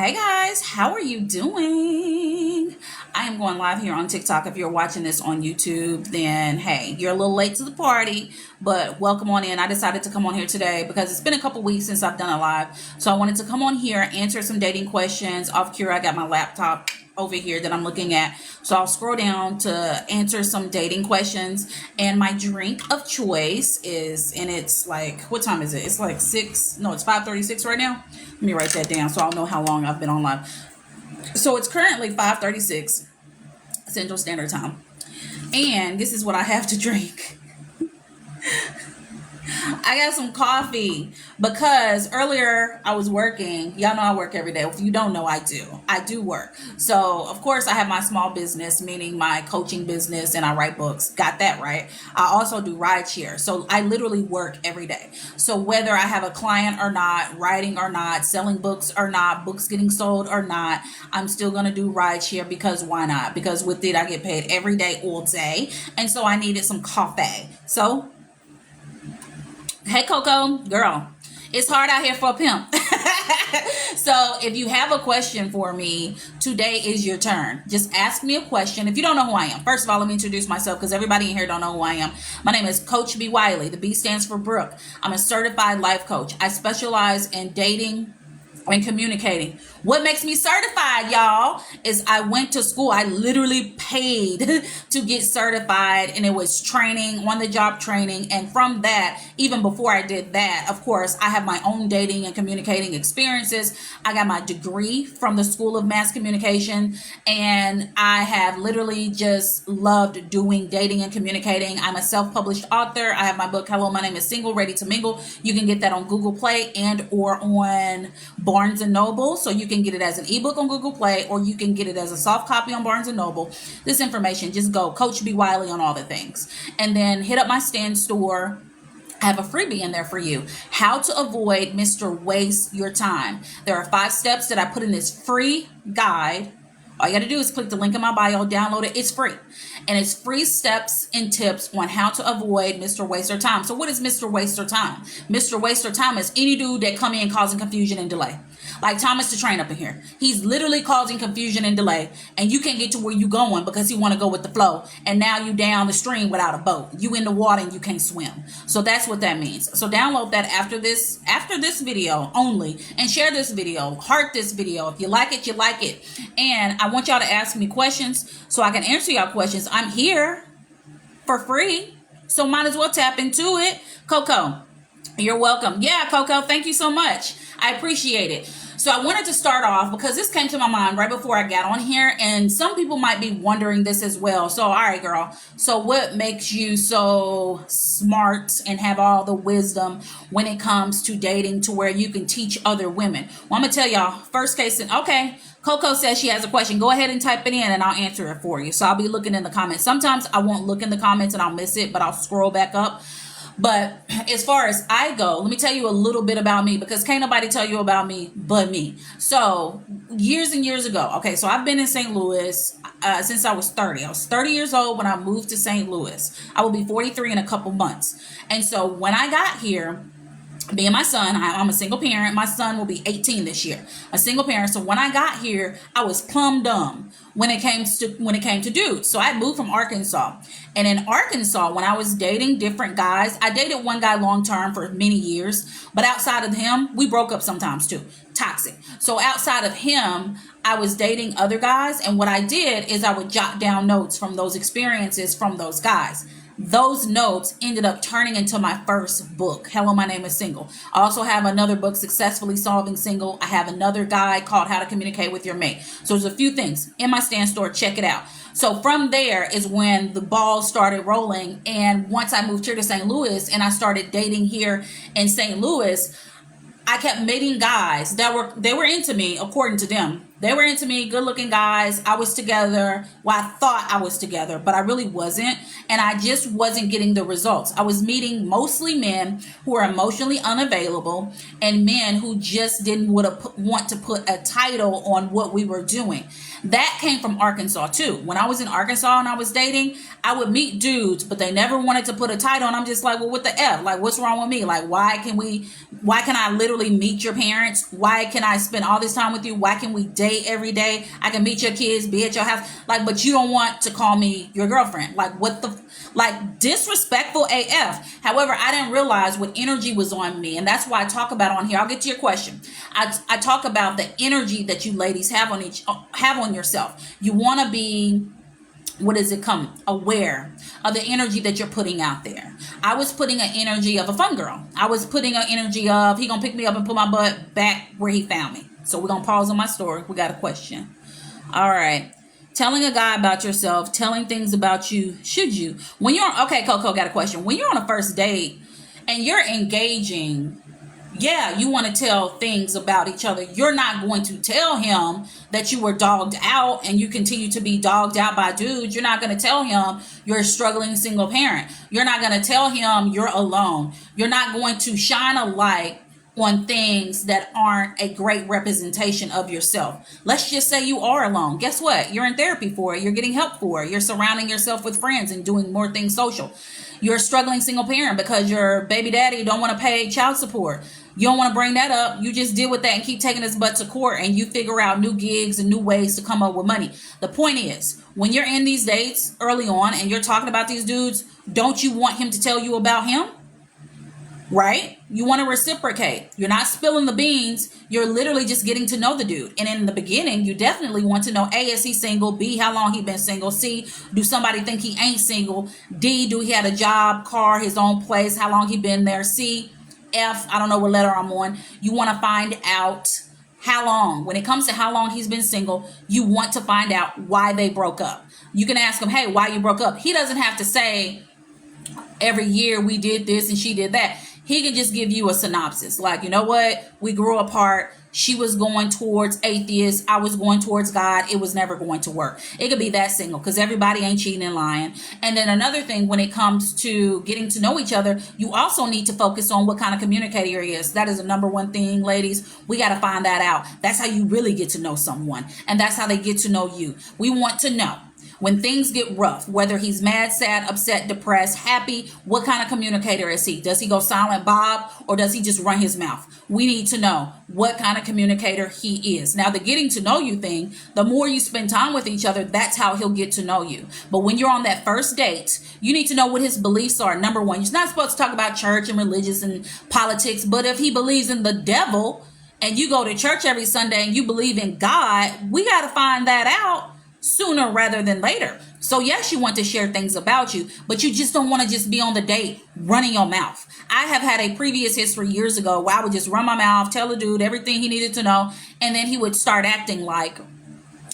Hey guys, how are you doing? I am going live here on TikTok. If you're watching this on YouTube, then hey, you're a little late to the party, but welcome on in. I decided to come on here today because it's been a couple weeks since I've done a live. So I wanted to come on here, answer some dating questions. Off cue, I got my laptop over here that I'm looking at. So I'll scroll down to answer some dating questions. And my drink of choice is, and it's like, what time is it? It's like 6, no, it's 5:36 right now. Let me write that down so I'll know how long I've been on live. So it's currently 5:36 Central Standard Time. And this is what I have to drink. I got some coffee because earlier I was working. Y'all know I work every day. If you don't know, I do work. So of course I have my small business, meaning my coaching business, and I write books. Got that right. I also do rideshare. So I literally work every day. So whether I have a client or not, writing or not, selling books or not, books getting sold or not, I'm still going to do rideshare because why not? Because with it, I get paid every day, all day. And so I needed some coffee. So hey, Coco, girl, it's hard out here for a pimp. So if you have a question for me, today is your turn. Just ask me a question. If you don't know who I am, first of all, let me introduce myself because everybody in here don't know who I am. My name is Coach B. Wiley. The B stands for Brooke. I'm a certified life coach. I specialize in dating and communicating. What makes me certified, y'all, is I went to school. I literally paid to get certified, and it was training, on the job training. And from that, even before I did that, of course, I have my own dating and communicating experiences. I got my degree from the School of Mass Communication, and I have literally just loved doing dating and communicating. I'm a self-published author. I have my book, Hello, My Name is Single, Ready to Mingle. You can get that on Google Play and or on Barnes and Noble. So you can get it as an ebook on Google Play, or you can get it as a soft copy on Barnes and Noble. This information, just go Coach B. Wiley on all the things, and then hit up my stand store. I have a freebie in there for you. How to avoid Mr. Waste Your Time. There are 5 steps that I put in this free guide. All you got to do is click the link in my bio, download it. It's free. And it's free steps and tips on how to avoid Mr. Waster Time. So what is Mr. Waster Time? Mr. Waster Time is any dude that come in causing confusion and delay. Like Thomas the Train up in here. He's literally causing confusion and delay. And you can't get to where you going because he want to go with the flow. And now you down the stream without a boat. You in the water and you can't swim. So that's what that means. So download that after this video only. And share this video. Heart this video. If you like it, you like it. And I want y'all to ask me questions so I can answer y'all questions. I'm here for free. So might as well tap into it. Coco, you're welcome. Yeah, Coco, thank you so much. I appreciate it. So I wanted to start off because this came to my mind right before I got on here, and some people might be wondering this as well. So, all right, girl. So what makes you so smart and have all the wisdom when it comes to dating to where you can teach other women? Well, I'm going to tell y'all, first case, okay, Coco says she has a question. Go ahead and type it in and I'll answer it for you. So I'll be looking in the comments. Sometimes I won't look in the comments and I'll miss it, but I'll scroll back up. But as far as I go, let me tell you a little bit about me because can't nobody tell you about me but me. So years and years ago, okay, so I've been in St. Louis since I was 30. I was 30 years old when I moved to St. Louis. I will be 43 in a couple months. And so when I got here, me and my son, I'm a single parent. My son will be 18 this year. A single parent. So when I got here, I was plumb dumb when it came to dudes. So I moved from Arkansas. And in Arkansas, when I was dating different guys, I dated one guy long term for many years. But outside of him, we broke up sometimes too. Toxic. So outside of him, I was dating other guys. And what I did is I would jot down notes from those experiences from those guys. Those notes ended up turning into my first book, Hello, My Name is Single. I also have another book, Successfully Solving Single. I have another guide called How to Communicate with Your Mate. So there's a few things in my stand store. Check it out. So from there is when the ball started rolling. And once I moved here to St. Louis and I started dating here in St. Louis, I kept meeting guys that were into me according to them. They were into me, good looking guys. I was together. Well, I thought I was together, but I really wasn't. And I just wasn't getting the results. I was meeting mostly men who are emotionally unavailable and men who just didn't want to put a title on what we were doing. That came from Arkansas too. When I was in Arkansas and I was dating, I would meet dudes, but they never wanted to put a title. And I'm just like, well, what the F? Like, what's wrong with me? Like, why can I literally meet your parents? Why can I spend all this time with you? Why can we date every day? I can meet your kids, be at your house. Like, but you don't want to call me your girlfriend. Like, like disrespectful AF. However, I didn't realize what energy was on me. And that's why I talk about on here. I'll get to your question. I talk about the energy that you ladies have on yourself. You want to be, aware of the energy that you're putting out there. I was putting an energy of a fun girl. I was putting an energy of, he gonna pick me up and put my butt back where he found me. So we're gonna pause on my story. We got a question. All right. Telling a guy about yourself, telling things about you, should you? Okay, Coco got a question. When you're on a first date and you're engaging, yeah, you want to tell things about each other. You're not going to tell him that you were dogged out and you continue to be dogged out by dudes. You're not going to tell him you're a struggling single parent. You're not going to tell him you're alone. You're not going to shine a light on things that aren't a great representation of yourself. Let's just say you are alone. Guess what? You're in therapy for it. You're getting help for it. You're surrounding yourself with friends and doing more things social. You're a struggling single parent because your baby daddy don't want to pay child support. You don't want to bring that up. You just deal with that and keep taking his butt to court, and you figure out new gigs and new ways to come up with money. The point is, when you're in these dates early on and you're talking about these dudes, don't you want him to tell you about him? Right? You want to reciprocate. You're not spilling the beans. You're literally just getting to know the dude. And in the beginning, you definitely want to know, A, is he single? B, how long he been single? C, do somebody think he ain't single? D, do he have a job, car, his own place? How long he been there? C, F, I don't know what letter I'm on. You want to find out how long. When it comes to how long he's been single, you want to find out why they broke up. You can ask him, hey, why you broke up? He doesn't have to say, every year we did this and she did that. He can just give you a synopsis. Like, you know what? We grew apart. She was going towards atheist. I was going towards God. It was never going to work. It could be that single because everybody ain't cheating and lying. And then another thing, when it comes to getting to know each other, you also need to focus on what kind of communicator he is. That is the number one thing, ladies. We got to find that out. That's how you really get to know someone. And that's how they get to know you. We want to know. When things get rough, whether he's mad, sad, upset, depressed, happy, what kind of communicator is he? Does he go silent Bob or does he just run his mouth? We need to know what kind of communicator he is. Now, the getting to know you thing, the more you spend time with each other, that's how he'll get to know you. But when you're on that first date, you need to know what his beliefs are. Number one, you're not supposed to talk about church and religious and politics, but if he believes in the devil and you go to church every Sunday and you believe in God, we got to find that out sooner rather than later. So yes, you want to share things about you, but you just don't want to just be on the date running your mouth. I have had a previous history years ago where I would just run my mouth, tell the dude everything he needed to know, and then he would start acting like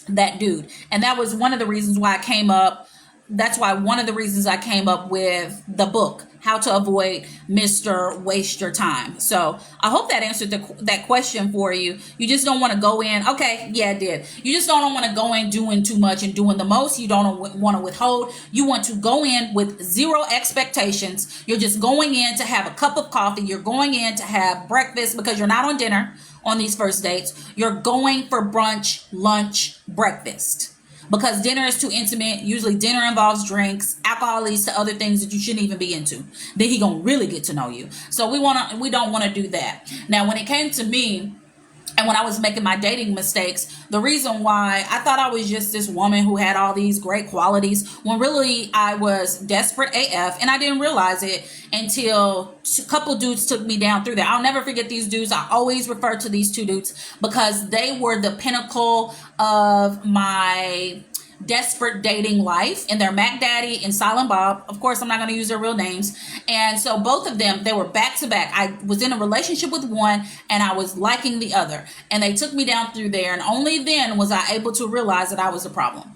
that dude. And that was one of the reasons why I came up. That's why one of the reasons I came up with the book, How to Avoid Mr. Waste Your Time. So I hope that answered that question for you. You just don't want to go in. Okay, yeah, it did. You just don't want to go in doing too much and doing the most. You don't want to withhold. You want to go in with zero expectations. You're just going in to have a cup of coffee. You're going in to have breakfast because you're not on dinner on these first dates. You're going for brunch, lunch, breakfast. Because dinner is too intimate. Usually dinner involves drinks. Alcohol leads to other things that you shouldn't even be into. Then he gonna really get to know you. So we don't want to do that. Now, when it came to me, and when I was making my dating mistakes, the reason why I thought I was just this woman who had all these great qualities, when really I was desperate AF, and I didn't realize it until a couple dudes took me down through that. I'll never forget these dudes. I always refer to these two dudes because they were the pinnacle of my desperate dating life, and they're Mac Daddy and Silent Bob. Of course, I'm not going to use their real names. And so both of them, they were back to back. I was in a relationship with one and I was liking the other, and they took me down through there. And only then was I able to realize that I was a problem.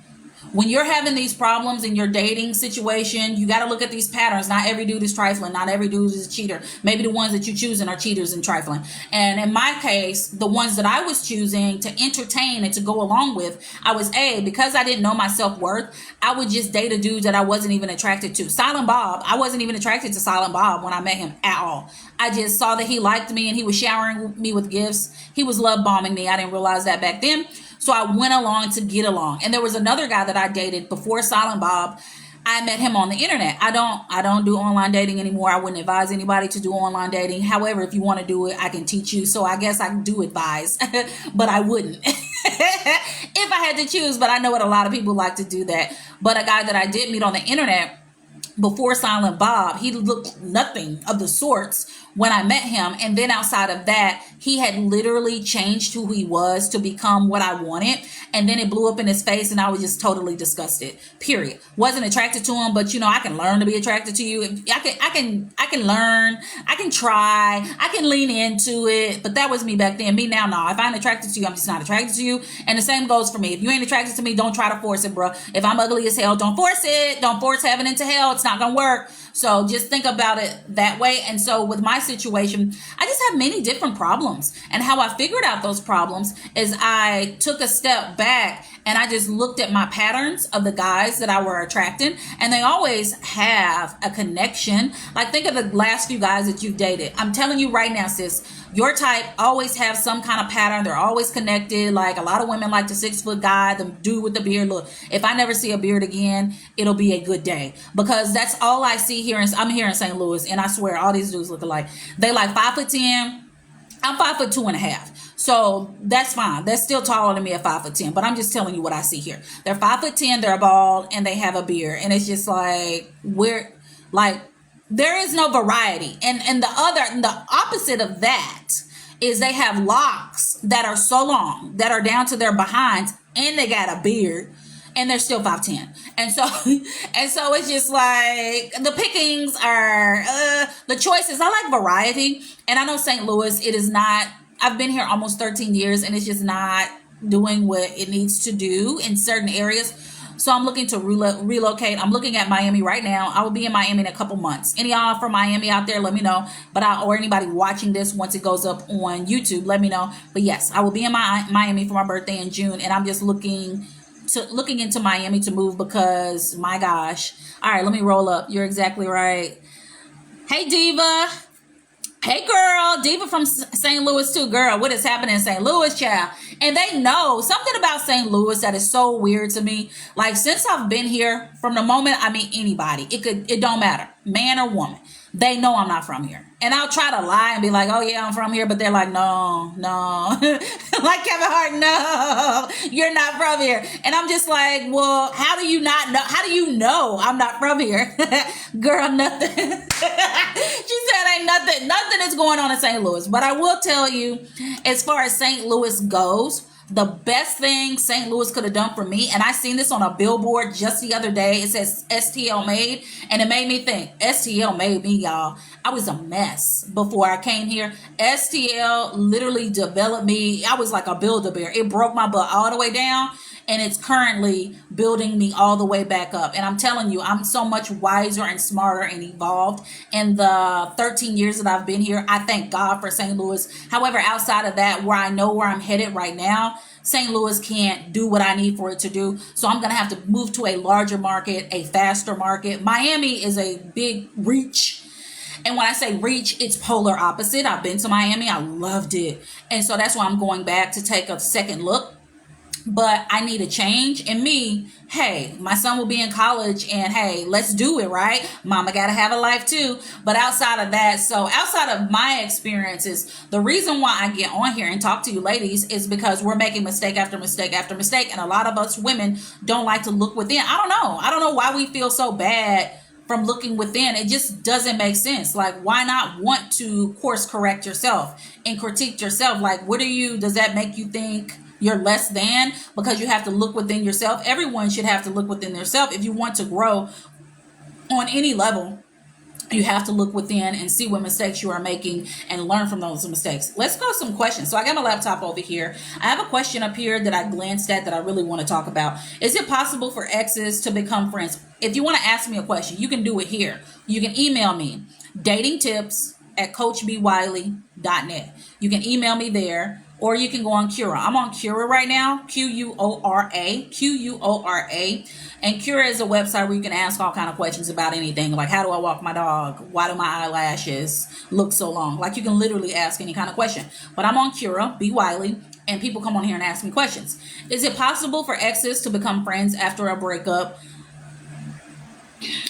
When you're having these problems in your dating situation, you got to look at these patterns. Not every dude is trifling. Not every dude is a cheater. Maybe the ones that you're choosing are cheaters and trifling. And in my case, the ones that I was choosing to entertain and to go along with, I was because I didn't know my self-worth, I would just date a dude that I wasn't even attracted to. Silent Bob, I wasn't even attracted to Silent Bob when I met him at all. I just saw that he liked me and he was showering me with gifts. He was love bombing me. I didn't realize that back then. So I went along to get along. And there was another guy that I dated before Silent Bob. I met him on the internet. I don't do online dating anymore. I wouldn't advise anybody to do online dating. However, if you want to do it, I can teach you. So I guess I do advise, but I wouldn't if I had to choose. But I know what a lot of people like to do that. But a guy that I did meet on the internet before Silent Bob, he looked nothing of the sorts when I met him. And then outside of that, he had literally changed who he was to become what I wanted. And then it blew up in his face and I was just totally disgusted. Period. Wasn't attracted to him, but I can learn to be attracted to you. I can learn. I can try. I can lean into it. But that was me back then. Me now, no. If I'm attracted to you, I'm just not attracted to you. And the same goes for me. If you ain't attracted to me, don't try to force it, bro. If I'm ugly as hell, don't force it. Don't force heaven into hell. It's not gonna work. So just think about it that way. And so with my situation, I just have many different problems. And how I figured out those problems is I took a step back and I just looked at my patterns of the guys that I were attracting. And they always have a connection. Like think of the last few guys that you've dated. I'm telling you right now, sis, your type always have some kind of pattern. They're always connected. Like a lot of women like the 6-foot guy, the dude with the beard. Look, if I never see a beard again, it'll be a good day, because that's all I see here. I'm here in St. Louis, and I swear all these dudes look alike. They like 5'10". I'm 5'2.5". So that's fine. That's still taller than me at 5'10". But I'm just telling you what I see here. They're 5'10". They're bald and they have a beard, and it's just like there is no variety. And the opposite of that is they have locks that are so long that are down to their behinds, and they got a beard, and they're still 5'10". And so it's just like the pickings are the choices. I like variety. And I know St. Louis, it is not, I've been here almost 13 years and it's just not doing what it needs to do in certain areas. So I'm looking to relocate. I'm looking at Miami right now. I will be in Miami in a couple months. Any y'all from Miami out there, let me know. Or anybody watching this once it goes up on YouTube, let me know. But yes, I will be in Miami for my birthday in June, and I'm just looking into Miami to move because my gosh. All right, let me roll up. You're exactly right. Hey, Diva. Hey, girl. Diva from St. Louis too. Girl, what is happening in St. Louis, child? And they know something about St. Louis that is so weird to me. Like, since I've been here, from the moment I meet anybody, it don't matter, man or woman, they know I'm not from here. And I'll try to lie and be like, oh yeah, I'm from here. But they're like, no. Like Kevin Hart, no, you're not from here. And I'm just like, well, how do you not know? How do you know I'm not from here? Girl, nothing. She said ain't nothing is going on in St. Louis. But I will tell you, as far as St. Louis goes, the best thing St. Louis could have done for me, and I seen this on a billboard just the other day. It says STL made, and it made me think, STL made me, y'all. I was a mess before I came here. STL literally developed me. I was like a Build-A-Bear. It broke my butt all the way down, and it's currently building me all the way back up. And I'm telling you, I'm so much wiser and smarter and evolved in the 13 years that I've been here. I thank God for St. Louis. However, outside of that, where I know where I'm headed right now, St. Louis can't do what I need for it to do. So I'm going to have to move to a larger market, a faster market. Miami is a big reach. And when I say reach, it's polar opposite. I've been to Miami. I loved it. And so that's why I'm going back to take a second look. But I need a change. And me, hey, my son will be in college, and hey, let's do it, right? Mama got to have a life too. But outside of that, so outside of my experiences, the reason why I get on here and talk to you ladies is because we're making mistake after mistake after mistake. And a lot of us women don't like to look within. I don't know why we feel so bad from looking within. It just doesn't make sense. Like, why not want to course correct yourself and critique yourself? Like, does that make you think you're less than because you have to look within yourself? Everyone should have to look within themselves if you want to grow on any level. You have to look within and see what mistakes you are making and learn from those mistakes. Let's go some questions. So I got my laptop over here. I have a question up here that I glanced at that I really want to talk about. Is it possible for exes to become friends? If you want to ask me a question, you can do it here. You can email me datingtips@coachbwiley.net. You can email me there, or you can go on Cura. I'm on Cura right now, Quora. And Cura is a website where you can ask all kind of questions about anything, like how do I walk my dog? Why do my eyelashes look so long? Like you can literally ask any kind of question. But I'm on Cura, B. Wiley, and people come on here and ask me questions. Is it possible for exes to become friends after a breakup?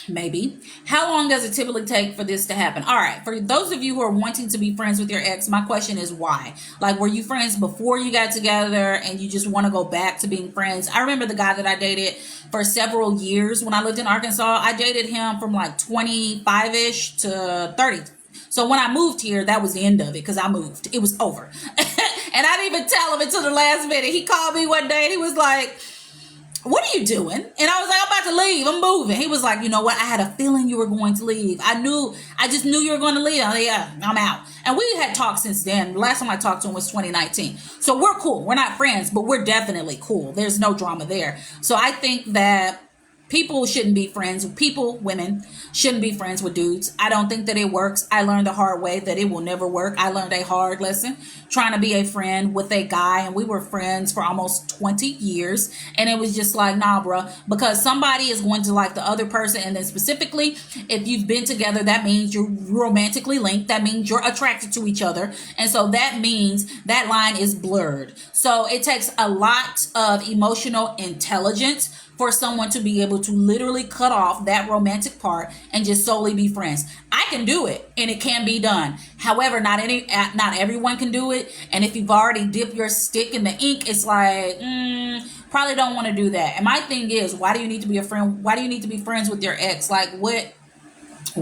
Maybe. How long does it typically take for this to happen? All right. For those of you who are wanting to be friends with your ex, my question is why? Like, were you friends before you got together and you just want to go back to being friends? I remember the guy that I dated for several years when I lived in Arkansas. I dated him from like 25-ish to 30. So when I moved here, that was the end of it because I moved. It was over. And I didn't even tell him until the last minute. He called me one day and he was like, what are you doing? And I was like, I'm about to leave. I'm moving. He was like, you know what? I had a feeling you were going to leave. I just knew you were going to leave. I was like, yeah, I'm out. And we had talked since then. The last time I talked to him was 2019. So we're cool. We're not friends, but we're definitely cool. There's no drama there. So I think that people shouldn't be friends. Women shouldn't be friends with dudes. I don't think that it works. I learned the hard way that it will never work. I learned a hard lesson trying to be a friend with a guy, and we were friends for almost 20 years. And it was just like, nah, bro, because somebody is going to like the other person. And then specifically, if you've been together, that means you're romantically linked. That means you're attracted to each other. And so that means that line is blurred. So it takes a lot of emotional intelligence for someone to be able to literally cut off that romantic part and just solely be friends. I can do it and it can be done. However, not everyone can do it. And if you've already dipped your stick in the ink, it's like, probably don't want to do that. And my thing is, why do you need to be a friend? Why do you need to be friends with your ex? Like what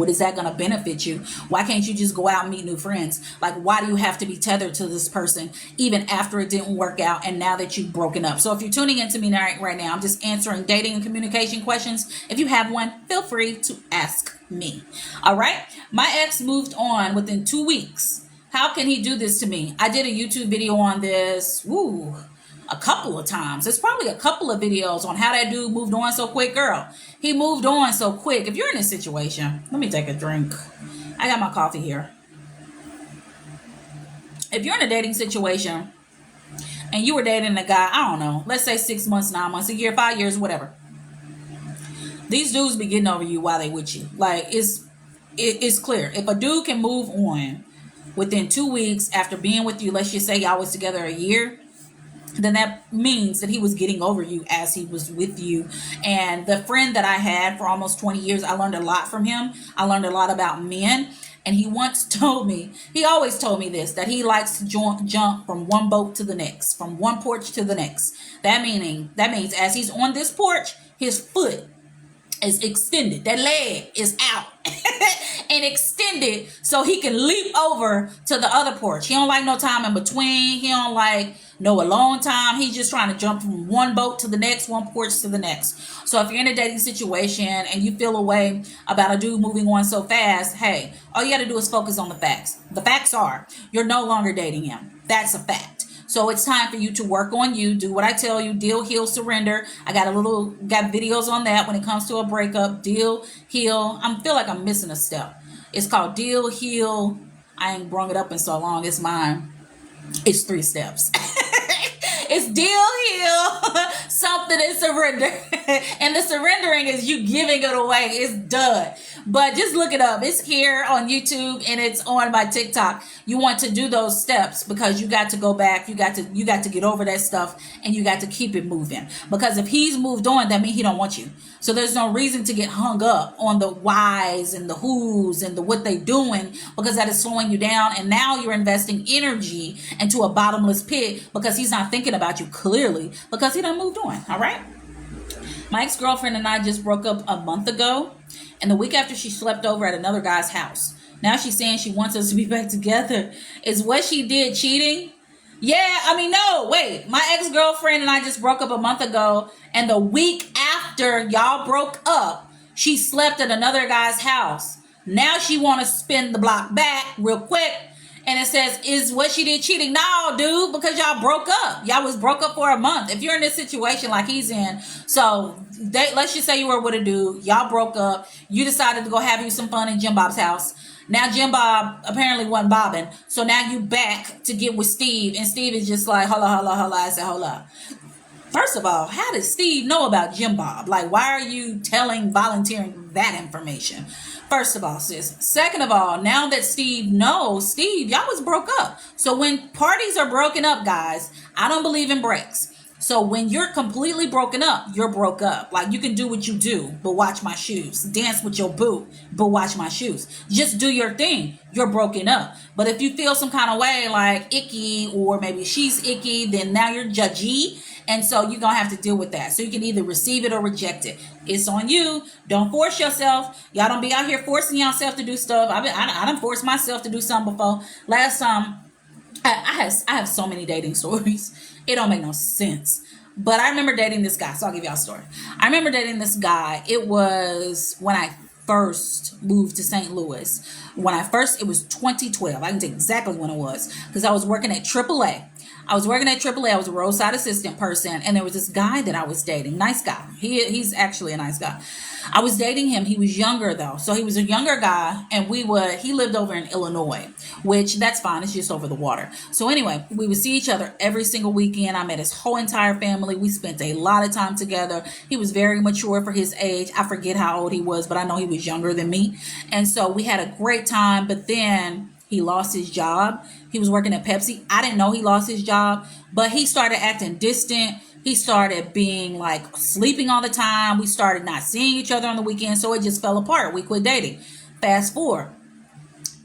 is that going to benefit you? Why can't you just go out and meet new friends? Like, why do you have to be tethered to this person even after it didn't work out and now that you've broken up? So if you're tuning into me right now, I'm just answering dating and communication questions. If you have one, feel free to ask me. All right. My ex moved on within 2 weeks. How can he do this to me? I did a YouTube video on this. A couple of times. There's probably a couple of videos on how that dude moved on so quick. Girl, he moved on so quick. If you're in a situation, let me take a drink. I got my coffee here. If you're in a dating situation and you were dating a guy, I don't know, let's say 6 months, 9 months, a year, 5 years, whatever. These dudes be getting over you while they with you. Like, it's clear. If a dude can move on within 2 weeks after being with you, let's just say y'all was together a year, then that means that he was getting over you as he was with you. And the friend that I had for almost 20 years, I learned a lot from him. I learned a lot about men. And he once told me, he always told me this, that he likes to jump from one boat to the next, from one porch to the next. That means as he's on this porch, his foot is extended. That leg is out and extended so he can leap over to the other porch. He don't like no time in between. He don't like no alone time. He's just trying to jump from one boat to the next, one porch to the next. So if you're in a dating situation and you feel a way about a dude moving on so fast, hey, all you got to do is focus on the facts. The facts are you're no longer dating him. That's a fact. So it's time for you to work on you. Do what I tell you. Deal, heal, surrender. I got videos on that when it comes to a breakup. Deal, heal. I feel like I'm missing a step. It's called Deal, Heal. I ain't brung it up in so long. It's mine. It's 3 steps. It's deal, heal, something, and surrender. And the surrendering is you giving it away. It's done. But just look it up. It's here on YouTube and it's on my TikTok. You want to do those steps because you got to go back. You got to get over that stuff and you got to keep it moving. Because if he's moved on, that means he don't want you. So there's no reason to get hung up on the whys and the whos and the what they doing, because that is slowing you down. And now you're investing energy into a bottomless pit because he's not thinking about you clearly because he done moved on. All right. My ex-girlfriend and I just broke up a month ago, and the week after she slept over at another guy's house. Now she's saying she wants us to be back together. Is what she did cheating? Yeah, no, wait. My ex-girlfriend and I just broke up a month ago, and the week after y'all broke up, she slept at another guy's house. Now she want to spin the block back real quick. And it says, is what she did cheating? No, dude, because y'all broke up. Y'all was broke up for a month. If you're in this situation like he's in, so let's just say you were with a dude, y'all broke up, you decided to go have you some fun in Jim Bob's house. Now Jim Bob apparently wasn't bobbing. So now you back to get with Steve. And Steve is just like, holla, holla, holla. I said, holla. First of all, how does Steve know about Jim Bob? Like, why are you volunteering that information? First of all, sis. Second of all, now that Steve knows, Steve, y'all was broke up. So when parties are broken up, guys, I don't believe in breaks. So when you're completely broken up, you're broke up. Like, you can do what you do, but watch my shoes. Dance with your boo, but watch my shoes. Just do your thing. You're broken up. But if you feel some kind of way, like icky, or maybe she's icky, then now you're judgy. And so you're going to have to deal with that. So you can either receive it or reject it. It's on you. Don't force yourself. Y'all don't be out here forcing yourself to do stuff. I done forced myself to do something before. Last time, I have so many dating stories. It don't make no sense. But I remember dating this guy. So I'll give y'all a story. I remember dating this guy. It was when I first moved to St. Louis. It was 2012. I can tell you exactly when it was. Because I was working at AAA. I was a roadside assistant person, and there was this guy that I was dating. Nice guy. He's actually a nice guy. I was dating him. He was younger though. So he was a younger guy, and he lived over in Illinois, which that's fine. It's just over the water. So anyway, we would see each other every single weekend. I met his whole entire family. We spent a lot of time together. He was very mature for his age. I forget how old he was, but I know he was younger than me. And so we had a great time, but then he lost his job. He was working at Pepsi. I didn't know he lost his job, but he started acting distant. He started being like sleeping all the time. We started not seeing each other on the weekend. So it just fell apart. We quit dating. Fast forward.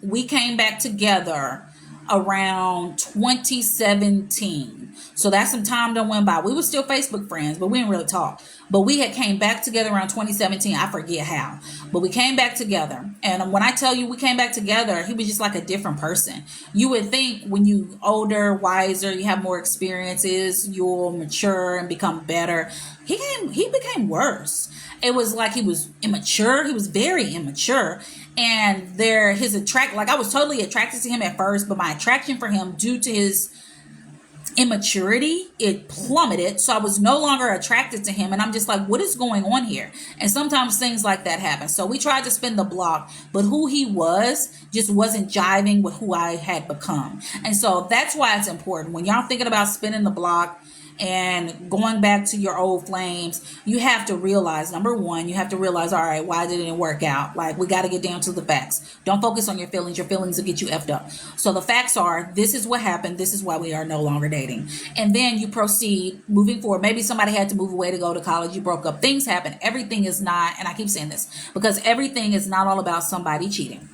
We came back together around 2017. So that's some time that went by. We were still Facebook friends, but we didn't really talk. But we had came back together around 2017. I forget how. But we came back together. And when I tell you we came back together, he was just like a different person. You would think when you older, wiser, you have more experiences, you'll mature and become better. He became worse. It was like he was immature. He was very immature. And I was totally attracted to him at first, but my attraction for him due to his immaturity, it plummeted. So I was no longer attracted to him, and I'm just like, what is going on here? And sometimes things like that happen. So we tried to spin the block, but who he was just wasn't jiving with who I had become. And so that's why it's important when y'all thinking about spinning the block and going back to your old flames, you have to realize, number one, you have to realize, all right, why didn't it work out? Like, we got to get down to the facts. Don't focus on your feelings. Your feelings will get you effed up. So the facts are, this is what happened. This is why we are no longer dating. And then you proceed moving forward. Maybe somebody had to move away to go to college. You broke up. Things happen. Everything is not, and I keep saying this, because everything is not all about somebody cheating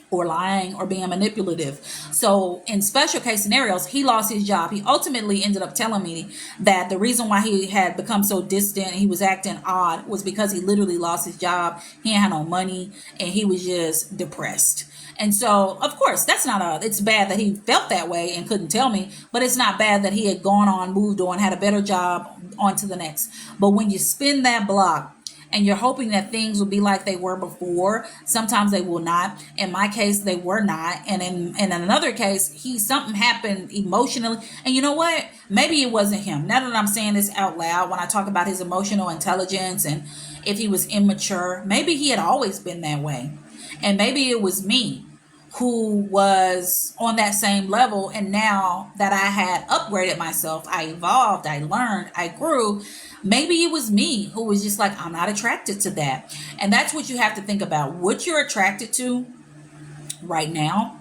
or lying or being manipulative. So in special case scenarios, he lost his job. He ultimately ended up telling me that the reason why he had become so distant, he was acting odd, was because he literally lost his job. He ain't had no money, and he was just depressed. And so, of course, it's bad that he felt that way and couldn't tell me, but it's not bad that he had gone on, moved on, had a better job, on to the next. But when you spin that block, and you're hoping that things will be like they were before, sometimes they will not. In my case, they were not. And in another case, something happened emotionally. And you know what? Maybe it wasn't him. Now that I'm saying this out loud, when I talk about his emotional intelligence and if he was immature, maybe he had always been that way. And maybe it was me who was on that same level. And now that I had upgraded myself, I evolved, I learned, I grew. Maybe it was me who was just like, I'm not attracted to that. And that's what you have to think about. What you're attracted to right now,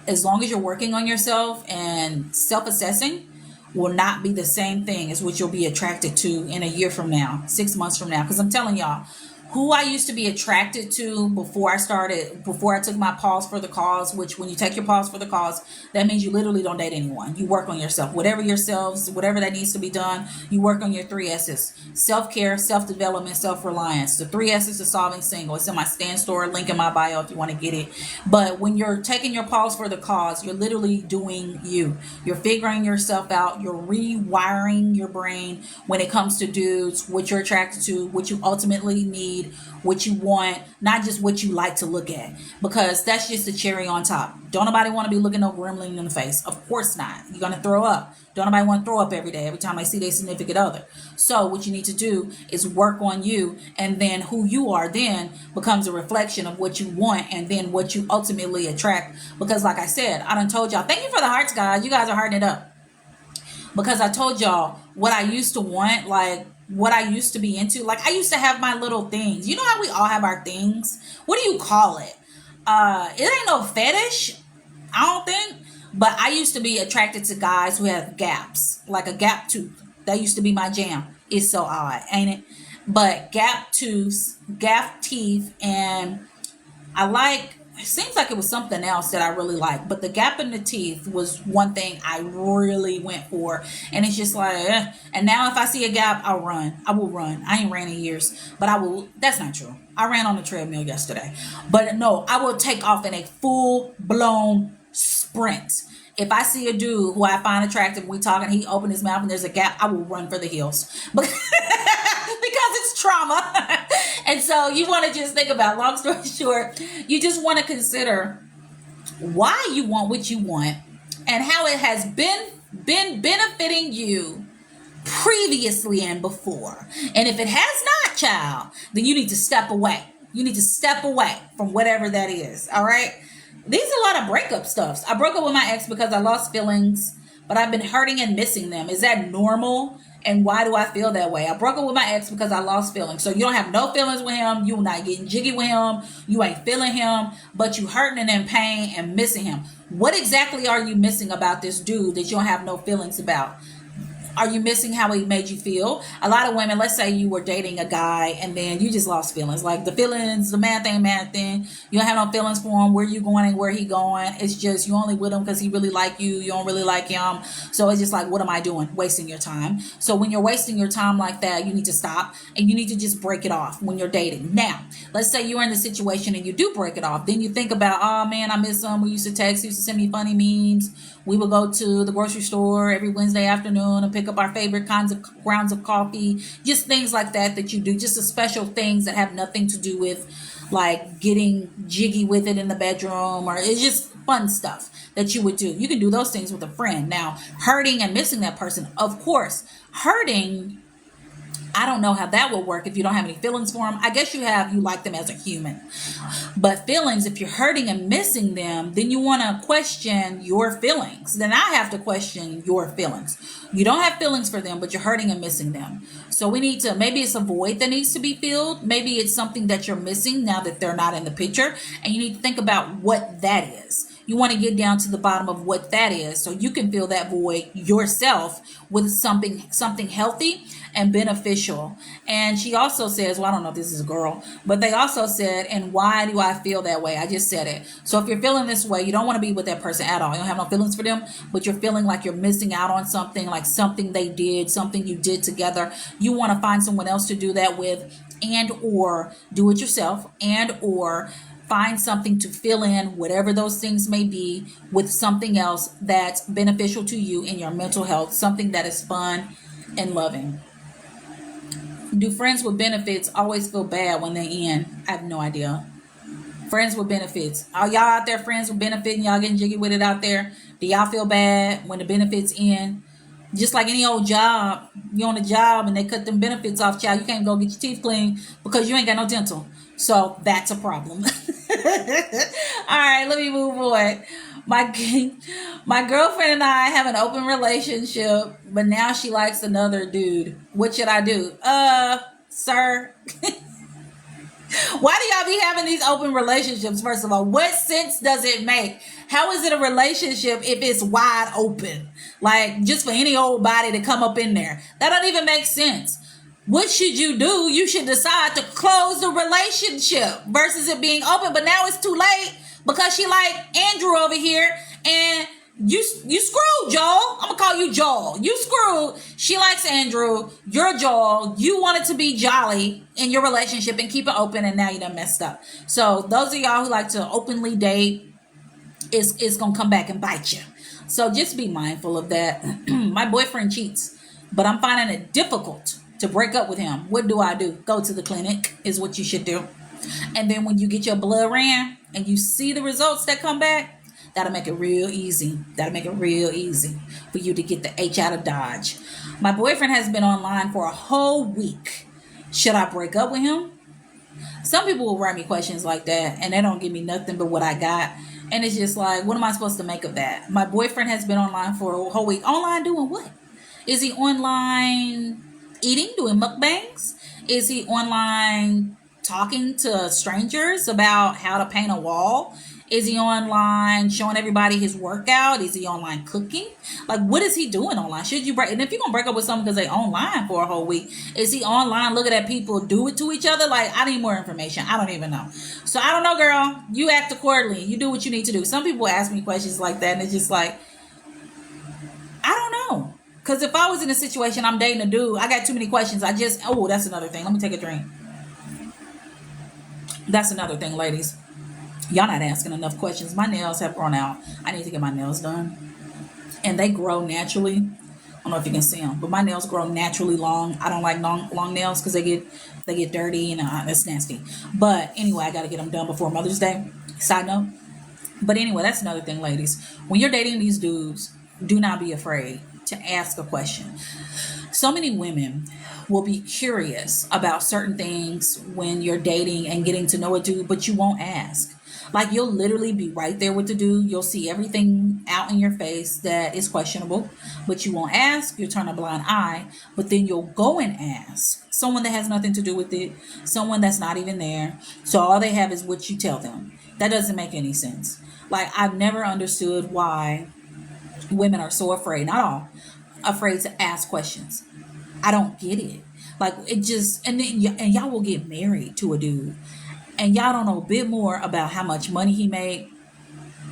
as long as you're working on yourself and self-assessing, will not be the same thing as what you'll be attracted to in a year from now, 6 months from now. Because I'm telling y'all, who I used to be attracted to before I took my pause for the cause, which when you take your pause for the cause, that means you literally don't date anyone. You work on yourself, whatever that needs to be done. You work on your 3 S's: self-care, self-development, self-reliance. The 3 S's of solving single. It's in my Stand Store, link in my bio if you want to get it. But when you're taking your pause for the cause, you're literally doing you. You're figuring yourself out. You're rewiring your brain when it comes to dudes, what you're attracted to, what you ultimately need, need, what you want, not just what you like to look at, because that's just the cherry on top. Don't nobody want to be looking no gremlin in the face. Of course not. You're going to throw up. Don't nobody want to throw up every day, every time they see their significant other. So what you need to do is work on you, and then who you are then becomes a reflection of what you want, and then what you ultimately attract. Because like I said, I done told y'all, thank you for the hearts, guys. You guys are hearting it up. Because I told y'all what I used to want, like what I used to be into. Like I used to have my little things. You know how we all have our things? What do you call it? It ain't no fetish, I don't think. But I used to be attracted to guys who have gaps, like a gap tooth. That used to be my jam. It's so odd, ain't it? But gap tooths, gap teeth, and I like, it seems like it was something else that I really liked, but the gap in the teeth was one thing I really went for. And it's just like, and now if I see a gap, I'll run. I will run. I ain't ran in years, but I will. That's not true. I ran on the treadmill yesterday, but no, I will take off in a full blown sprint. If I see a dude who I find attractive, we talking, he open his mouth and there's a gap, I will run for the hills. Because it's trauma. And so you want to just think about, long story short, you just want to consider why you want what you want and how it has been benefiting you previously and before. And if it has not, child, then you need to step away. You need to step away from whatever that is. All right. These are a lot of breakup stuffs. I broke up with my ex because I lost feelings, but I've been hurting and missing them. Is that normal? And why do I feel that way? I broke up with my ex because I lost feelings. So you don't have no feelings with him. You're not getting jiggy with him. You ain't feeling him, but you hurting and in pain and missing him. What exactly are you missing about this dude that you don't have no feelings about? Are you missing how he made you feel? A lot of women, let's say you were dating a guy and then you just lost feelings. Like the feelings, the man thing. You don't have no feelings for him, where you going and where he going. It's just you only with him because he really like you. You don't really like him. So it's just like, what am I doing? Wasting your time. So when you're wasting your time like that, you need to stop and you need to just break it off when you're dating. Now, let's say you're in the situation and you do break it off. Then you think about, oh man, I miss him. We used to text, he used to send me funny memes. We would go to the grocery store every Wednesday afternoon and pick up our favorite kinds of grounds of coffee, just things like that you do, just the special things that have nothing to do with like getting jiggy with it in the bedroom, or it's just fun stuff that you would do. You can do those things with a friend. Now, hurting and missing that person, of course, hurting, I don't know how that will work if you don't have any feelings for them. I guess you like them as a human. But feelings, if you're hurting and missing them, then you want to question your feelings. Then I have to question your feelings. You don't have feelings for them, but you're hurting and missing them. So we need to, maybe it's a void that needs to be filled. Maybe it's something that you're missing now that they're not in the picture. And you need to think about what that is. You want to get down to the bottom of what that is so you can fill that void yourself with something healthy and beneficial. And she also says, well, I don't know if this is a girl, but they also said, and why do I feel that way? I just said it. So if you're feeling this way, you don't want to be with that person at all. You don't have no feelings for them, but you're feeling like you're missing out on something, like something they did, something you did together. You want to find someone else to do that with, and or do it yourself, and or find something to fill in whatever those things may be with something else that's beneficial to you in your mental health, something that is fun and loving. Do friends with benefits always feel bad when they end? I have no idea. Friends with benefits. Are y'all out there friends with benefits and y'all getting jiggy with it out there? Do y'all feel bad when the benefits end? Just like any old job, you're on a job and they cut them benefits off, child. You can't go get your teeth cleaned because you ain't got no dental. So that's a problem. All right, let me move on. My girlfriend and I have an open relationship, but now she likes another dude. What should I do? Sir. Why do y'all be having these open relationships, first of all? What sense does it make? How is it a relationship if it's wide open? Like, just for any old body to come up in there. That don't even make sense. What should you do? You should decide to close the relationship versus it being open. But now it's too late because she like Andrew over here, and you screwed, Joel. I'm gonna call you Joel. You screwed. She likes Andrew. You're Joel. You wanted to be jolly in your relationship and keep it open, and now you done messed up. So those of y'all who like to openly date, it's gonna come back and bite you. So just be mindful of that. My boyfriend cheats, but I'm finding it difficult to break up with him, what do I do? Go to the clinic is what you should do. And then when you get your blood ran and you see the results that come back, that'll make it real easy. That'll make it real easy for you to get the H out of Dodge. My boyfriend has been online for a whole week. Should I break up with him? Some people will write me questions like that and they don't give me nothing but what I got. And it's just like, what am I supposed to make of that? My boyfriend has been online for a whole week. Online doing what? Is he online eating, doing mukbangs? Is he online talking to strangers about how to paint a wall? Is he online showing everybody his workout? Is he online cooking? Like, what is he doing online? Should you break? And if you're gonna break up with someone because they online for a whole week, is he online looking at people do it to each other? Like, I need more information. I don't even know. So I don't know, girl. You act accordingly. You do what you need to do. Some people ask me questions like that, and it's just like, I don't know. Because if I was in a situation, I'm dating a dude, I got too many questions. Oh, that's another thing. Let me take a drink. That's another thing, ladies. Y'all not asking enough questions. My nails have grown out. I need to get my nails done. And they grow naturally. I don't know if you can see them, but my nails grow naturally long. I don't like long nails because they get dirty and it's nasty. But anyway, I got to get them done before Mother's Day. Side note. But anyway, that's another thing, ladies. When you're dating these dudes, do not be afraid to ask a question. So many women will be curious about certain things when you're dating and getting to know a dude, but you won't ask. Like, you'll literally be right there with the dude. You'll see everything out in your face that is questionable, but you won't ask. You'll turn a blind eye, but then you'll go and ask someone that has nothing to do with it, someone that's not even there. So all they have is what you tell them. That doesn't make any sense. Like, I've never understood why women are so afraid, not all, afraid to ask questions. I don't get it. Like, it just, and then and y'all will get married to a dude and y'all don't know a bit more about how much money he made,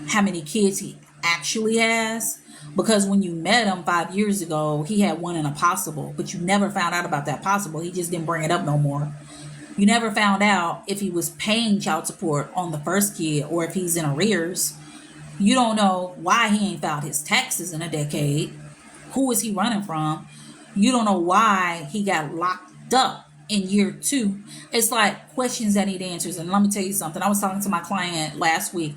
how many kids he actually has. Because when you met him 5 years ago, he had one in a possible, but you never found out about that possible. He just didn't bring it up no more. You never found out if he was paying child support on the first kid or if he's in arrears. You don't know why he ain't filed his taxes in a decade. Who is he running from? You don't know why he got locked up in year 2. It's like questions that need answers. And let me tell you something. I was talking to my client last week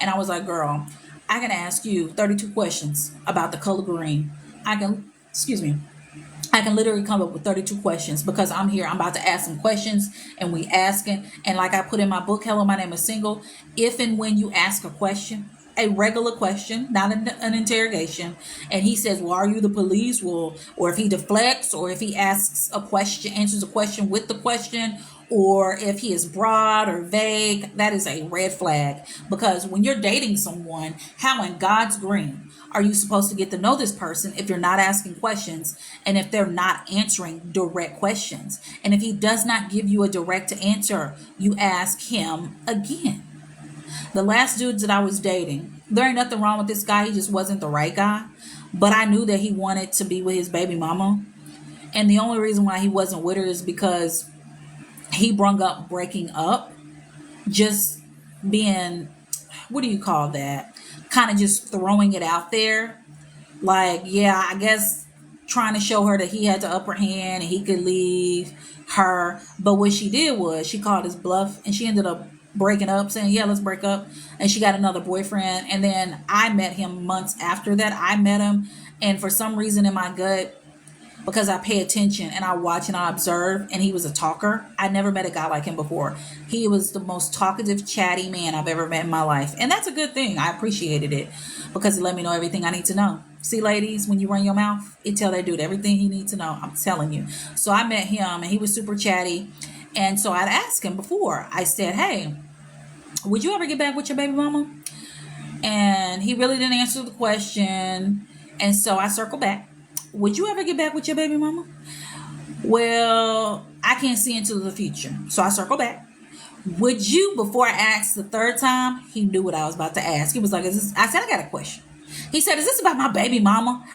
and I was like, girl, I can ask you 32 questions about the color green. I can literally come up with 32 questions because I'm here. I'm about to ask some questions and we asking. And like I put in my book, Hello, My Name is Single. If and when you ask a question, a regular question, not an interrogation, and he says, well, are you the police? Well, or if he deflects, or if he asks a question, answers a question with the question, or if he is broad or vague, that is a red flag. Because when you're dating someone, how in God's green are you supposed to get to know this person if you're not asking questions and if they're not answering direct questions? And if he does not give you a direct answer, you ask him again. The last dudes that I was dating, there ain't nothing wrong with this guy. He just wasn't the right guy. But I knew that he wanted to be with his baby mama. And the only reason why he wasn't with her is because he brung up breaking up. Just being, what do you call that? Kind of just throwing it out there. Like, yeah, I guess trying to show her that he had the upper hand and he could leave her. But what she did was she called his bluff and she ended up breaking up, saying, yeah, let's break up. And she got another boyfriend. And then I met him months after that. I met him. And for some reason in my gut, because I pay attention and I watch and I observe, and he was a talker. I never met a guy like him before. He was the most talkative, chatty man I've ever met in my life. And that's a good thing. I appreciated it because it let me know everything I need to know. See, ladies, when you run your mouth, it tell that dude everything he needs to know. I'm telling you. So I met him and he was super chatty. And so I'd asked him before. I said, hey, would you ever get back with your baby mama? And he really didn't answer the question. And so I circled back. Would you ever get back with your baby mama? Well, I can't see into the future. So I circled back. Would you, before I asked the third time, he knew what I was about to ask. He was like, I said, I got a question. He said, is this about my baby mama?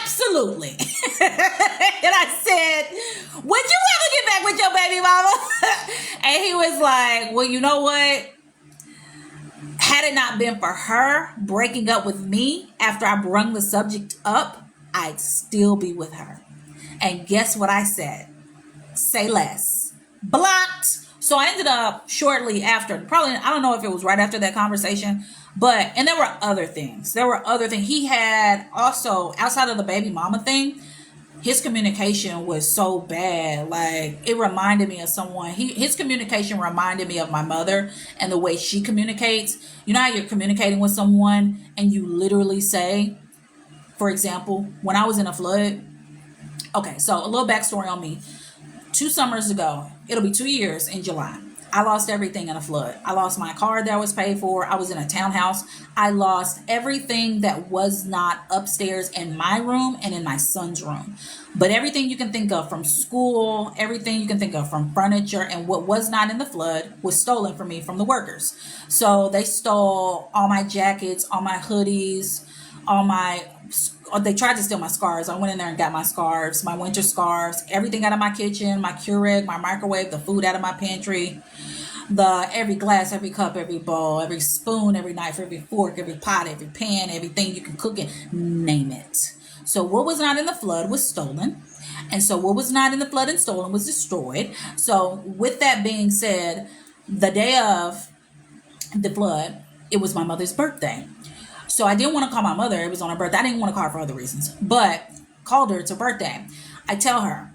Absolutely. And I said, would you ever get back with your baby mama? And he was like, well, you know what? Had it not been for her breaking up with me after I brung the subject up, I'd still be with her. And guess what I said? Say less. Blocked. So I ended up shortly after, probably, I don't know if it was right after that conversation, but, and there were other things. There were other things. He had also, outside of the baby mama thing, his communication was so bad. Like, it reminded me of someone. His communication reminded me of my mother and the way she communicates. You know how you're communicating with someone and you literally say, for example, when I was in a flood. Okay, so a little backstory on me. 2 summers ago, it'll be 2 years in July. I lost everything in a flood. I lost my car that was paid for. I was in a townhouse. I lost everything that was not upstairs in my room and in my son's room. But everything you can think of from school, everything you can think of from furniture, and what was not in the flood was stolen from me from the workers. So they stole all my jackets, all my hoodies, all my, they tried to steal my scarves. I went in there and got my scarves, my winter scarves, everything out of my kitchen, my Keurig, my microwave, the food out of my pantry, the every glass, every cup, every bowl, every spoon, every knife, every fork, every pot, every pan, everything you can cook in, name it. So what was not in the flood was stolen. And so what was not in the flood and stolen was destroyed. So with that being said, the day of the flood, it was my mother's birthday. So I didn't want to call my mother. It was on her birthday. I didn't want to call her for other reasons, but called her. It's her birthday. I tell her,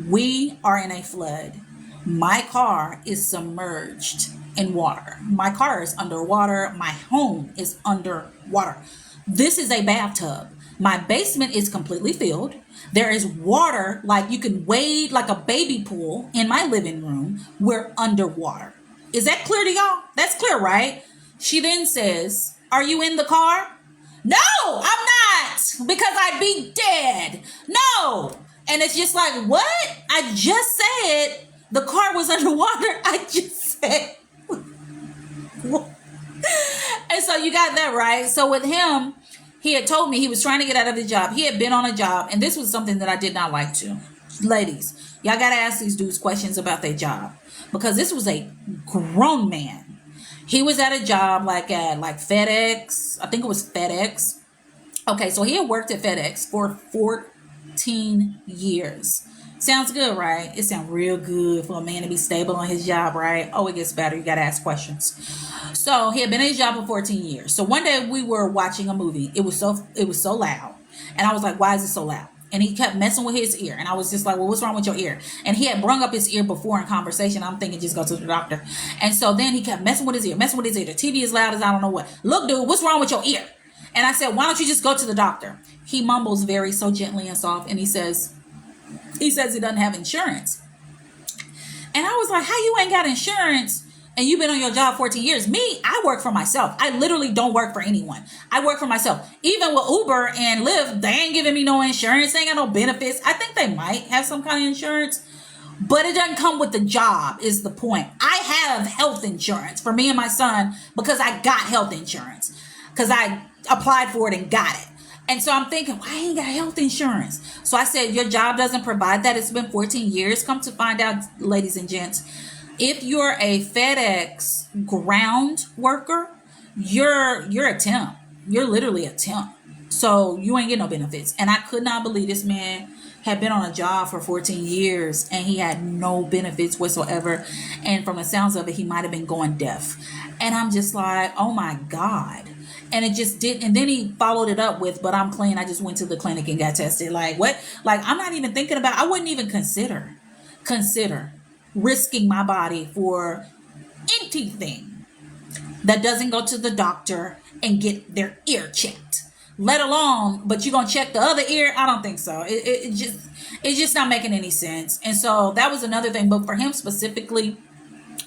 we are in a flood. My car is submerged in water. My car is underwater. My home is underwater. This is a bathtub. My basement is completely filled. There is water, like you can wade like a baby pool in my living room. We're underwater. Is that clear to y'all? That's clear, right? She then says, are you in the car? No, I'm not, because I'd be dead. No. And it's just like, what? I just said the car was underwater. I just said. And so you got that right. So with him, he had told me he was trying to get out of the job. He had been on a job, and this was something that I did not like to. Ladies, y'all got to ask these dudes questions about their job, because this was a grown man. He was at a job like at FedEx. I think it was FedEx. Okay, so he had worked at FedEx for 14 years. Sounds good, right? It sounds real good for a man to be stable on his job, right? Oh, it gets better. You got to ask questions. So he had been in his job for 14 years. So one day we were watching a movie. It was so loud. And I was like, why is it so loud? And he kept messing with his ear. And I was just like, well, what's wrong with your ear? And he had brung up his ear before in conversation. I'm thinking, just go to the doctor. And so then he kept messing with his ear. The TV is loud as I don't know what. Look, dude, what's wrong with your ear? And I said, why don't you just go to the doctor? He mumbles very so gently and soft. And he says he doesn't have insurance. And I was like, how you ain't got insurance? And you've been on your job 14 years. Me, I work for myself. I literally don't work for anyone. I work for myself. Even with Uber and Lyft, they ain't giving me no insurance. They ain't got no benefits. I think they might have some kind of insurance, but it doesn't come with the job is the point. I have health insurance for me and my son because I got health insurance because I applied for it and got it. And so I'm thinking, why I ain't got health insurance? So I said, your job doesn't provide that. It's been 14 years. Come to find out, ladies and gents, if you're a FedEx ground worker, you're a temp. You're literally a temp. So you ain't getting no benefits. And I could not believe this man had been on a job for 14 years and he had no benefits whatsoever. And from the sounds of it, he might have been going deaf. And I'm just like, oh my God. And it just did. And then he followed it up with, but I'm clean. I just went to the clinic and got tested. Like what? Like I'm not even thinking about, I wouldn't even consider risking my body for anything that doesn't go to the doctor and get their ear checked, let alone, but you're going to check the other ear. I don't think so. It's just not making any sense. And so that was another thing. But for him specifically,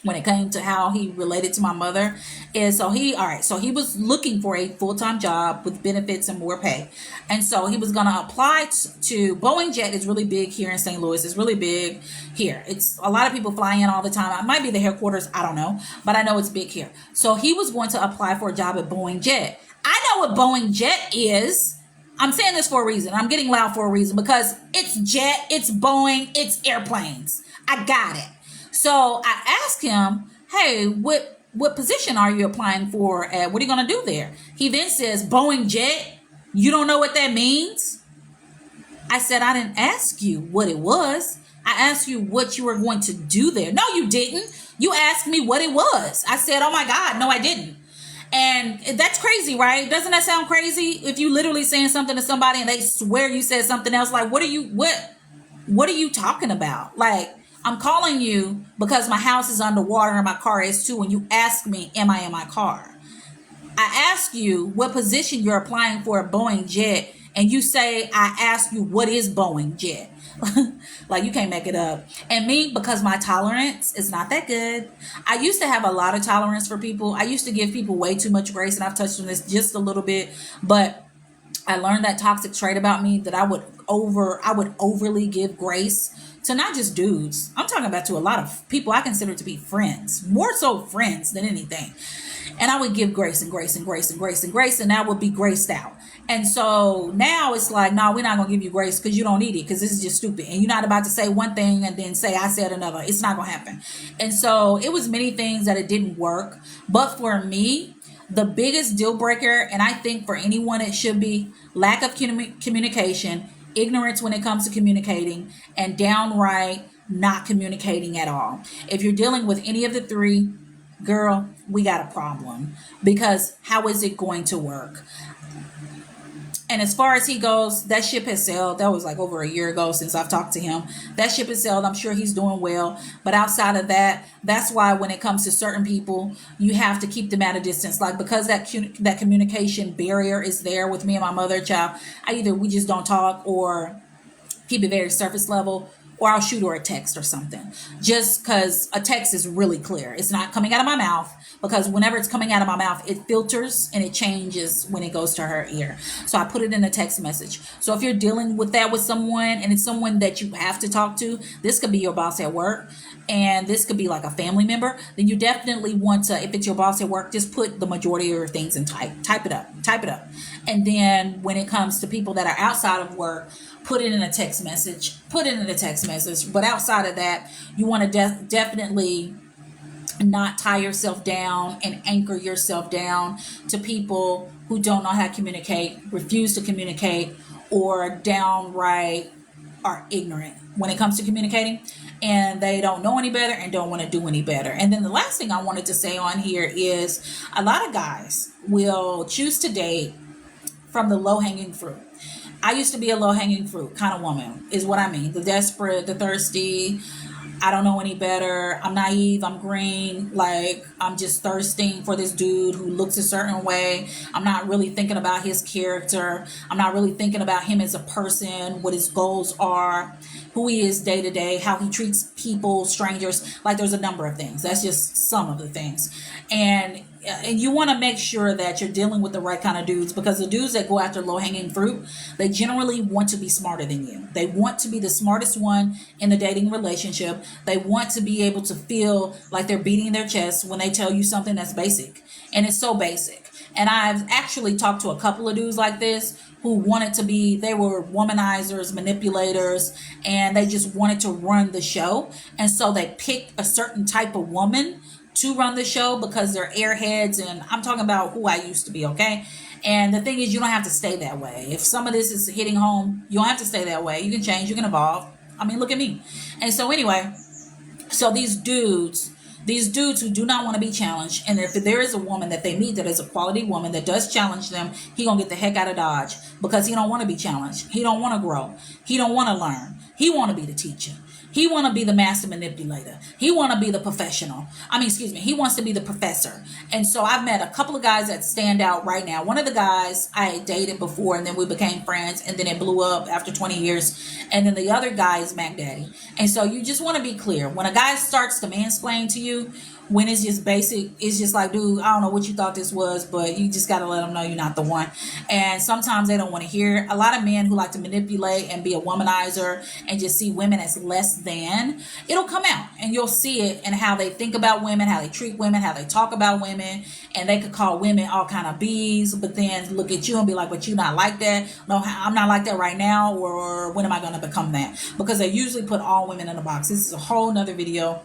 when it came to how he related to my mother, is so he was looking for a full-time job with benefits and more pay. And so he was going to apply to Boeing Jet is really big here in St. Louis. It's really big here. It's a lot of people fly in all the time. It might be the headquarters. I don't know, but I know it's big here. So he was going to apply for a job at Boeing Jet. I know what Boeing Jet is. I'm saying this for a reason. I'm getting loud for a reason because it's jet, it's Boeing, it's airplanes. I got it. So I asked him, hey, what position are you applying for? What are you going to do there? He then says, Boeing Jet, you don't know what that means? I said, I didn't ask you what it was. I asked you what you were going to do there. No, you didn't. You asked me what it was. I said, oh my God, no, I didn't. And that's crazy, right? Doesn't that sound crazy? If you literally saying something to somebody and they swear you said something else, like what are you talking about? Like, I'm calling you because my house is underwater and my car is too, and you ask me, am I in my car? I ask you what position you're applying for a Boeing jet, and you say, I ask you, what is Boeing jet? Like, you can't make it up. And me, because my tolerance is not that good. I used to have a lot of tolerance for people. I used to give people way too much grace, and I've touched on this just a little bit, but I learned that toxic trait about me, that I would overly give grace to not just dudes. I'm talking about to a lot of people I consider to be friends, more so friends than anything. And I would give grace and grace and grace and grace and grace, and that would be graced out. And so now it's like, no, we're not gonna give you grace because you don't need it, because this is just stupid. And you're not about to say one thing and then say I said another. It's not gonna happen. And so it was many things that it didn't work. But for me, the biggest deal breaker, and I think for anyone it should be, lack of communication, ignorance when it comes to communicating, and downright not communicating at all. If you're dealing with any of the three, girl, we got a problem, because how is it going to work? And as far as he goes, that ship has sailed. That was like over a year ago since I've talked to him. That ship has sailed. I'm sure he's doing well. But outside of that, that's why when it comes to certain people, you have to keep them at a distance. Like, because that communication barrier is there with me and my mother, child, we just don't talk, or keep it very surface level, or I'll shoot her a text or something. Just because a text is really clear. It's not coming out of my mouth, because whenever it's coming out of my mouth, it filters and it changes when it goes to her ear. So I put it in a text message. So if you're dealing with that with someone, and it's someone that you have to talk to, this could be your boss at work, and this could be like a family member, then you definitely want to, if it's your boss at work, just put the majority of your things in type it up. And then when it comes to people that are outside of work, put it in a text message. But outside of that, you want to definitely not tie yourself down and anchor yourself down to people who don't know how to communicate, refuse to communicate, or downright are ignorant when it comes to communicating, and they don't know any better and don't want to do any better. And then the last thing I wanted to say on here is, a lot of guys will choose to date from the low-hanging fruit. I used to be a low-hanging fruit kind of woman, is what I mean. The desperate, the thirsty. I don't know any better. I'm naive. I'm green. Like, I'm just thirsting for this dude who looks a certain way. I'm not really thinking about his character. I'm not really thinking about him as a person, what his goals are, who he is day to day, how he treats people, strangers. Like, there's a number of things. That's just some of the things. And you want to make sure that you're dealing with the right kind of dudes, because the dudes that go after low-hanging fruit, they generally want to be smarter than you. They want to be the smartest one in the dating relationship. They want to be able to feel like they're beating their chest when they tell you something that's basic. And it's so basic. And I've actually talked to a couple of dudes like this who wanted to be, they were womanizers, manipulators, and they just wanted to run the show. And so they picked a certain type of woman to run the show because they're airheads, and I'm talking about who I used to be, okay? And the thing is, you don't have to stay that way. If some of this is hitting home, you don't have to stay that way. You can change, you can evolve. I mean, look at me. And so anyway, so these dudes who do not want to be challenged, and if there is a woman that they meet that is a quality woman that does challenge them, he gonna get the heck out of Dodge, because he don't want to be challenged. He don't want to grow. He don't want to learn. He want to be the teacher. He want to be the master manipulator. He want to be the professional. He wants to be the professor. And so I've met a couple of guys that stand out right now. One of the guys I dated before, and then we became friends, and then it blew up after 20 years. And then the other guy is Mac Daddy. And so you just want to be clear. When a guy starts to mansplain to you, when it's just basic, it's just like, dude, I don't know what you thought this was, but you just got to let them know you're not the one. And sometimes they don't want to hear. A lot of men who like to manipulate and be a womanizer and just see women as less than, it'll come out, and you'll see it in how they think about women, how they treat women, how they talk about women. And they could call women all kind of bees, but then look at you and be like, but you not like that. No, I'm not like that right now, or when am I going to become that? Because they usually put all women in a box. This is a whole nother video.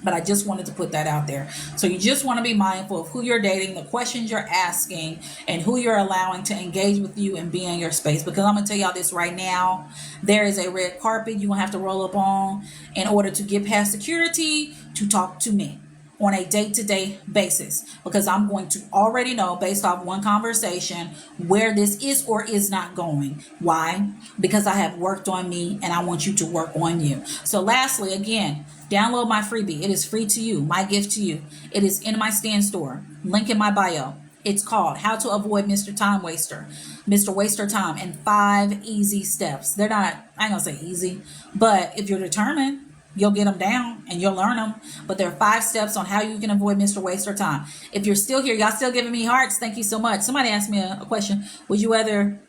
But I just wanted to put that out there. So you just want to be mindful of who you're dating, the questions you're asking, and who you're allowing to engage with you and be in your space. Because I'm going to tell y'all this right now. There is a red carpet you're going to have to roll up on in order to get past security to talk to me on a day-to-day basis, because I'm going to already know based off one conversation where this is or is not going. Why? Because I have worked on me and I want you to work on you. So lastly, again, download my freebie. It is free to you, my gift to you. It is in my stand store, link in my bio. It's called How to Avoid Mr. Time Waster, Mr. Waster Time, in 5 easy steps. They're not, I ain't gonna say easy, but if you're determined, you'll get them down and you'll learn them. But there are 5 steps on how you can avoid Mr. Waster Time. If you're still here, y'all still giving me hearts, thank you so much. Somebody asked me a question. Would you rather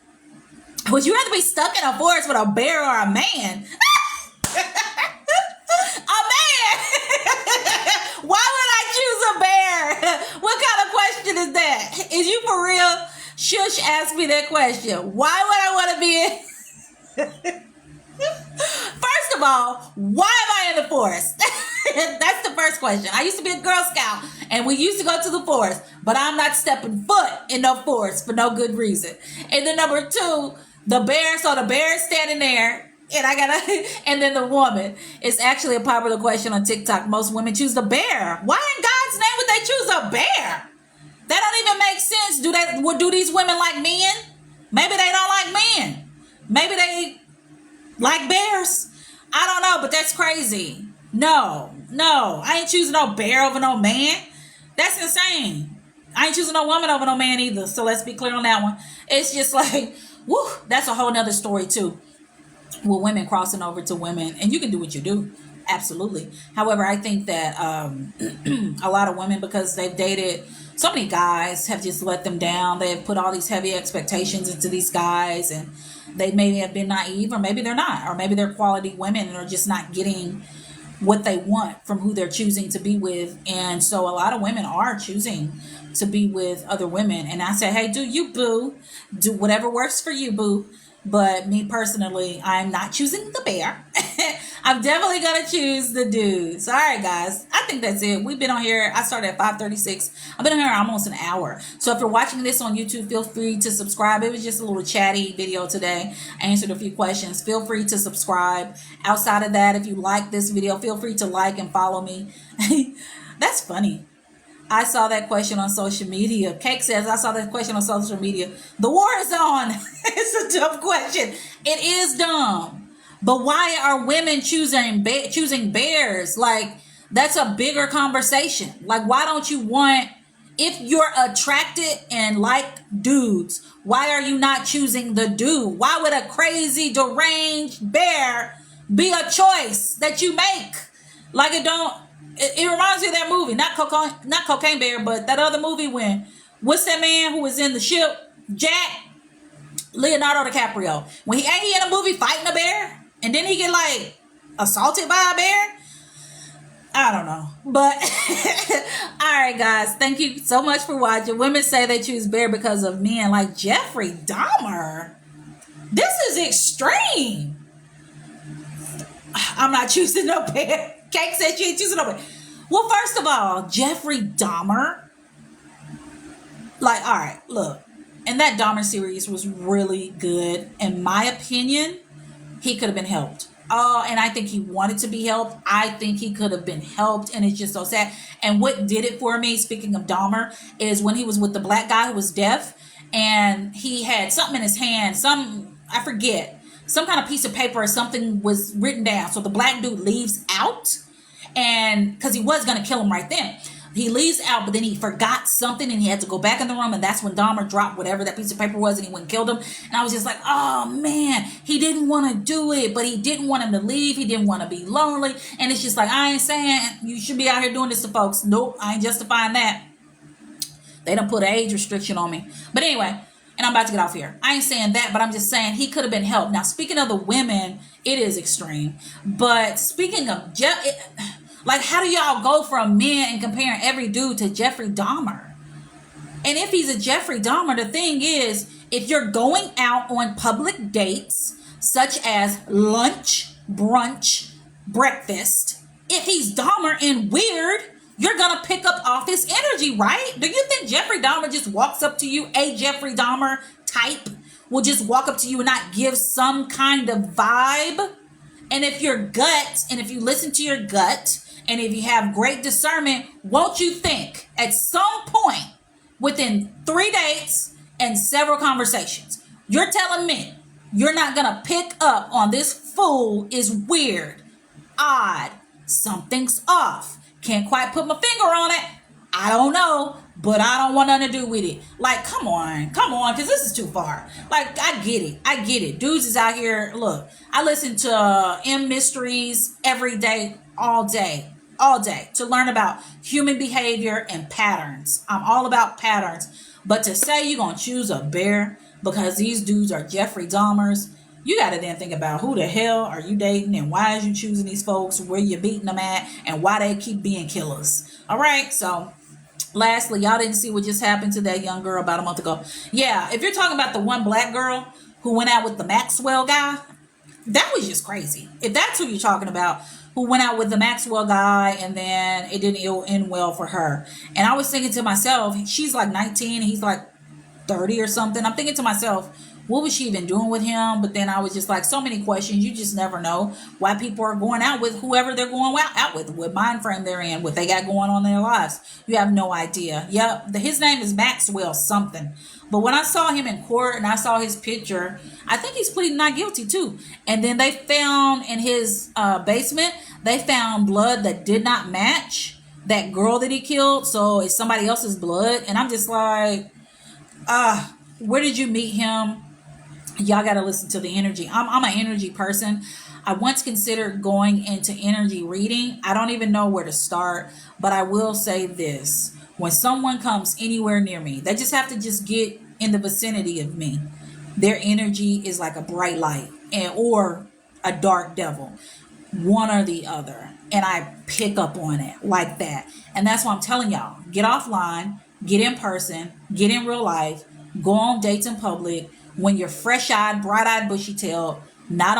be stuck in a forest with a bear or a man? A man! Why would I choose a bear? What kind of question is that? Is you for real? Shush asked me that question. Why would I want to be in... First of all, why am I in the forest? That's the first question. I used to be a Girl Scout and we used to go to the forest, but I'm not stepping foot in no forest for no good reason. And then number 2, the bear. So the bear is standing there and and then the woman. It's actually a popular question on TikTok. Most women choose the bear. Why in God's name would they choose a bear? That don't even make sense. Do these women like men? Maybe they don't like men. Maybe they like bears. I don't know, but that's crazy. No, I ain't choosing no bear over no man. That's insane. I ain't choosing no woman over no man either. So let's be clear on that one. It's just like, whoo, that's a whole nother story too. With women crossing over to women, and you can do what you do. Absolutely. However, I think that a lot of women, because they've dated so many guys, have just let them down. They've put all these heavy expectations into these guys, and they may have been naive, or maybe they're not, or maybe they're quality women and are just not getting what they want from who they're choosing to be with. And so a lot of women are choosing to be with other women. And I say, hey, do you, boo? Do whatever works for you, boo. But me personally, I'm not choosing the bear. I'm definitely going to choose the dudes. All right, guys. I think that's it. We've been on here. I started at 5:36. I've been on here almost an hour. So if you're watching this on YouTube, feel free to subscribe. It was just a little chatty video today. I answered a few questions. Feel free to subscribe. Outside of that, if you like this video, feel free to like and follow me. That's funny. I saw that question on social media. Cake says, I saw that question on social media. The war is on. It's a dumb question. It is dumb. But why are women choosing bears? Like, that's a bigger conversation. Like, why don't you want, if you're attracted and like dudes, why are you not choosing the dude? Why would a crazy, deranged bear be a choice that you make? Like, it reminds me of that movie, not Cocaine Bear, but that other movie what's that man who was in the ship? Jack? Leonardo DiCaprio. When he in a movie fighting a bear, and then he get like assaulted by a bear? I don't know. But all right, guys, thank you so much for watching. Women say they choose bear because of men like Jeffrey Dahmer. This is extreme. I'm not choosing no bear. Cake said she ain't choosing no bear. Well, first of all, Jeffrey Dahmer. Like, all right, look. And that Dahmer series was really good. In my opinion, he could have been helped. Oh, and I think he wanted to be helped. I think he could have been helped, and it's just so sad. And what did it for me, speaking of Dahmer, is when he was with the black guy who was deaf, and he had something in his hand, I forget, some kind of piece of paper or something was written down. So the black dude leaves out, and because he was going to kill him right then. He leaves out, but then he forgot something and he had to go back in the room. And that's when Dahmer dropped whatever that piece of paper was and he went and killed him. And I was just like, oh man, he didn't want to do it, but he didn't want him to leave. He didn't want to be lonely. And it's just like, I ain't saying you should be out here doing this to folks. Nope, I ain't justifying that. They done put an age restriction on me. But anyway, and I'm about to get off here. I ain't saying that, but I'm just saying he could have been helped. Now, speaking of the women, it is extreme. But speaking of like, how do y'all go from men and comparing every dude to Jeffrey Dahmer? And if he's a Jeffrey Dahmer, the thing is, if you're going out on public dates, such as lunch, brunch, breakfast, if he's Dahmer and weird, you're gonna pick up off his energy, right? Do you think Jeffrey Dahmer just walks up to you, a Jeffrey Dahmer type will just walk up to you and not give some kind of vibe? And if your gut, and if you listen to your gut, and if you have great discernment, won't you think at some point within 3 dates and several conversations, you're telling me you're not gonna pick up on this fool is weird, odd, something's off. Can't quite put my finger on it. I don't know, but I don't want nothing to do with it. Like, come on, because this is too far. Like, I get it. Dudes is out here. Look, I listen to M Mysteries every day, all day to learn about human behavior and patterns. I'm all about patterns. But to say you're going to choose a bear because these dudes are Jeffrey Dahmers, you got to then think about who the hell are you dating and why is you choosing these folks, where you beating them at, and why they keep being killers. All right, so lastly, y'all didn't see what just happened to that young girl about a month ago. Yeah, if you're talking about the one black girl who went out with the Maxwell guy, that was just crazy. If that's who you're talking about, who went out with the Maxwell guy and then it didn't end well for her. And I was thinking to myself, she's like 19, he's like 30 or something. I'm thinking to myself, what was she even doing with him? But then I was just like, so many questions. You just never know why people are going out with whoever they're going out with, what mind frame they're in, what they got going on in their lives. You have no idea. Yep, his name is Maxwell something. But when I saw him in court and I saw his picture, I think he's pleading not guilty too. And then they found in his basement, they found blood that did not match that girl that he killed. So it's somebody else's blood. And I'm just like, where did you meet him? Y'all got to listen to the energy. I'm an energy person. I once considered going into energy reading. I don't even know where to start, but I will say this. When someone comes anywhere near me, they just have to just get in the vicinity of me. Their energy is like a bright light or a dark devil, one or the other. And I pick up on it like that. And that's why I'm telling y'all, get offline, get in person, get in real life, go on dates in public, when you're fresh-eyed, bright-eyed, bushy-tailed, not